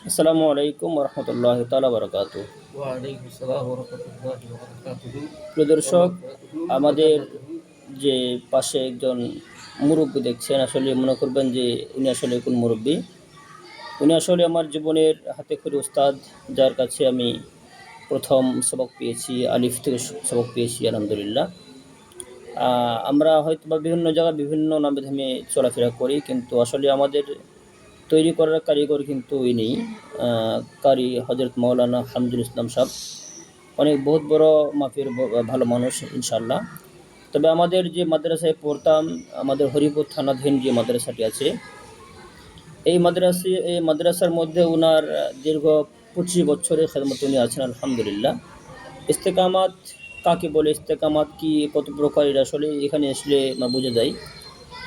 আসসালামু আলাইকুম রহমতুল্লাহ তালা বারকাতু। ওয়ালাইকুম আসসালাম ওয়া রাহমাতুল্লাহি ওয়া বারাকাতুহু। প্রিয় দর্শক, আমাদের যে পাশে একজন মুরব্বী দেখছেন, আসলে মনে করবেন যে উনি আসলে কোন মুরব্বী। উনি আসলে আমার জীবনের হাতে খড়ি উস্তাদ, যার কাছে আমি প্রথম সবক পেয়েছি, আলিফ থেকে সবক পেয়েছি আলহামদুলিল্লাহ। আমরা হয়তো বা বিভিন্ন জায়গায় বিভিন্ন নামে ধামে চলাফেরা করি, কিন্তু আসলে আমাদের তৈরি করার কারিগর কিন্তু ইনি, কারি হজরত মৌলানা হামদুল ইসলাম সাহেব। অনেক বহুত বড় মাপের ভালো মানুষ ইনশাআল্লাহ। তবে আমাদের যে মাদ্রাসায় পড়তাম, আমাদের হরিপুর থানাধীন যে মাদ্রাসাটি আছে, এই মাদ্রাসার মধ্যে উনার দীর্ঘ 25 বছরের খেদমত উনি আছেন আলহামদুলিল্লাহ। ইস্তেকামাত কাকে বলে, ইস্তেকামাত কি, কত প্রকার, এটা আসলে এখানে আসলে বোঝা যায়।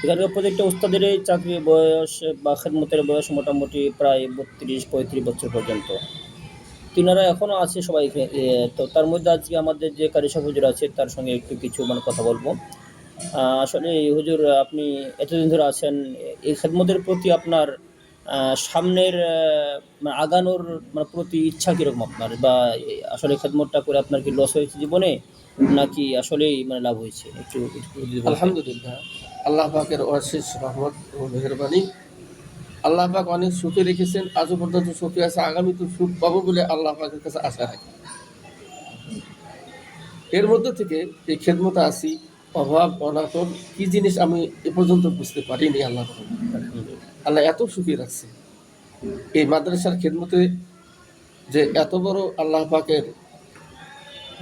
এখানকার প্রত্যেকটা উস্তাদের চাকরির বয়স বা খেদমতের বয়স মোটামুটি প্রায় 32-35 বছর পর্যন্ত। তিনারা এখনও আছে সবাই তো তার মধ্যে আজকে আমাদের যে কারি সাহেব হুজুর আছে, তার সঙ্গে একটু কিছু কথা বলবো। আসলে এই হুজুর, আপনি এতদিন ধরে আছেন, এই খেদমতের প্রতি আপনার সামনের আগানোর প্রতি ইচ্ছা কীরকম আপনার, বা আসলে খেদমতটা করে আপনার কি লস হয়েছে জীবনে, নাকি আসলেই লাভ হয়েছে, একটু একটু যদি বলতেন। আলহামদুলিল্লাহ, আল্লাহ পাকের অশেষ রহমত ও মেহেরবানি। আল্লাহ পাক অনেক সুখে রেখেছেন, আজও পর্যন্ত সুখে আছে, আগামী তো সুখ পাবো বলে আল্লাহ পাকের কাছে আশা রাখি। এর মধ্যে থেকে এই খেদমতে আসি, অভাব অনাটন কি জিনিস আমি এ পর্যন্ত বুঝতে পারিনি। আল্লাহ আল্লাহ এত সুখী রাখছে। এই মাদ্রাসার খেদমতে যে এত বড় আল্লাহ পাকের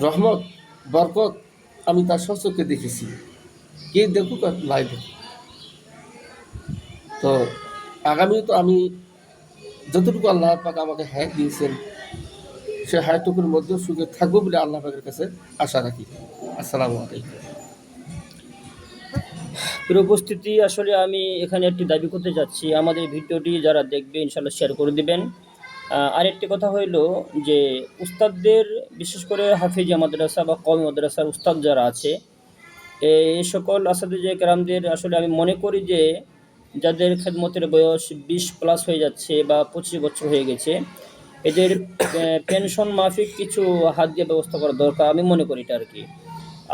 রহমত বরকত, আমি তার সচক্ষে দেখেছি। কে দেখুক আর নাই দেখুক, তো আগামী তো আমি যতটুকু আল্লাহ পাক আমাকে হায়াত দিয়েছেন, সে হায়াতটুকুর মধ্যে সুখে থাকবো বলে আল্লাহ পাকের কাছে আশা রাখি। আসসালামু আলাইকুম। প্রিয় উপস্থিতি, আসলে আমি এখানে একটি দাবি করতে যাচ্ছি, আমাদের ভিডিওটি যারা দেখবে ইনশাআল্লাহ শেয়ার করে দিবেন। আরেকটি কথা হইল যে উস্তাদদের, বিশেষ করে হাফিজিয়া মাদ্রাসা বা কওমি মাদ্রাসার উস্তাদ যারা আছে, এই সকল আসাদিজে কেরামদের আসলে আমি মনে করি যে যাদের খেদমতের বয়স 20+ হয়ে যাচ্ছে বা 25 বছর হয়ে গেছে, এদের পেনশন মাফিক কিছু হাত দিয়ে ব্যবস্থা করা দরকার, আমি মনে করি এটা আর কি।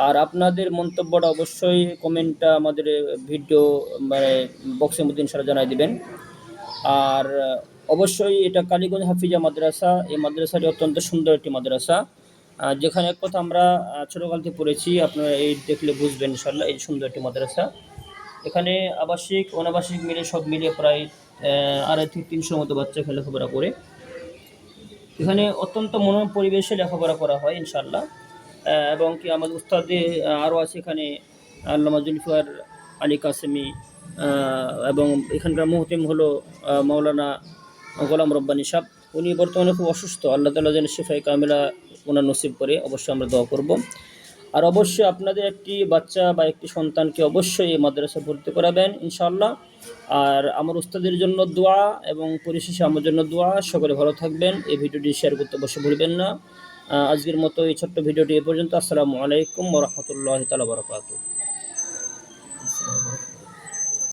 আর আপনাদের মন্তব্যটা অবশ্যই কমেন্টটা আমাদের ভিডিও বক্সের মধ্যে ইনশাআল্লাহ জানাই দিবেন। আর অবশ্যই এটা কালীগঞ্জ হাফিজা মাদ্রাসা, এই মাদ্রাসাটি অত্যন্ত সুন্দর একটি মাদ্রাসা, যেখানে এক কথা আমরা ছোটোকাল থেকে পড়েছি, আপনারা এই দেখলে বুঝবেন ইনশাআল্লাহ। এই সুন্দর একটি মাদ্রাসা, এখানে আবাসিক অনাবাসিক মিলে সব মিলিয়ে প্রায় 250-300 মতো বাচ্চা লেখাপড়া করে। এখানে অত্যন্ত মনোরম পরিবেশে লেখাপড়া করা হয় ইনশাআল্লাহ। এবং কি আমাদের উস্তাদে আরও আছে এখানে আল্লামা জুলফিকার আলী কাসেমি, এবং এখানকার মুহতিম হলো মাওলানা গোলাম রব্বানী সাহেব। উনি বর্তমানে খুব অসুস্থ, আল্লাহ তাআলা যেন শিফায়ে কামিলা ওনার নসিব করে, অবশ্যই আমরা দোয়া করব। আর অবশ্যই আপনাদের একটি বাচ্চা বা একটি সন্তানকে অবশ্যই এই মাদ্রাসায় ভর্তি করাবেন ইনশাআল্লাহ। আর আমার উস্তাদের জন্য দোয়া, এবং পরিশেষে আমার জন্য দোয়া। সকলে ভালো থাকবেন, এই ভিডিওটি শেয়ার করতে অবশ্যই ভুলবেন না। আজকের মতো এই ছোট্ট ভিডিওটি এ পর্যন্ত। আসসালামু আলাইকুম ওয়া রাহমাতুল্লাহি তাআলা ওয়া বারাকাতুহু।